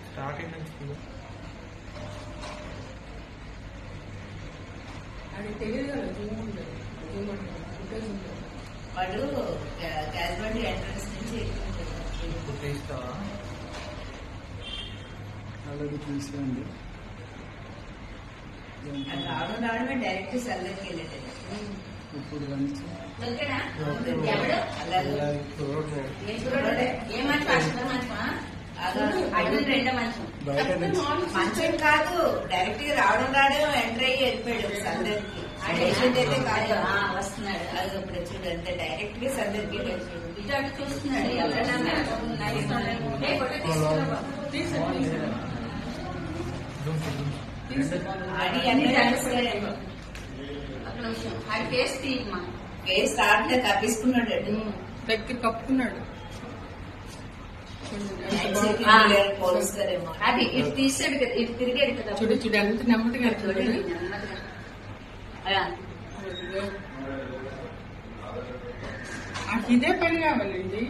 Starting నుంచి అది తెలియదు కదా జూమ్ ఉంటుంది వాడు క్యాజువాలిటీ ఎంట్రన్స్ నుంచి ఇప్పుడు తీస్తావా ఆల్రెడీ తీసుకోండి. రావడమే డైరెక్ట్ సెల్ దగ్గరికి వెళ్ళేది. ఇప్పుడు లంచ్ మంచం కాదు, డైరెక్ట్ గా రావడం ఎంటర్ అయ్యి వెళ్ళిపోయాడు సందర్కి. ఆ పేషెంట్ అయితే కాదు వస్తున్నాడు. అది ఇప్పుడు చూడు అంతే డైరెక్ట్ గా సందర్కి వెళ్ళాడు. ఇటు అటు చూస్తున్నాడు ఎవరైనా అది అన్ని అది కేసు తీయమ్మా. కేసు రావట్లే కప్పించుకున్నాడు. దగ్గర కప్పుకున్నాడు. పోలుస్తారేమో అది ఇటు తీసాడు కదా, ఇటు తిరిగాడు కదా. చూడు చూడు ఎంత నెమ్మదిగా చూడండి. ఇదే పని కావాలండి.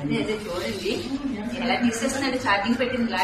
అదే అదే చూడండి ఎలా తీసేస్తున్నాడు. ఛార్జింగ్ పెట్టింది.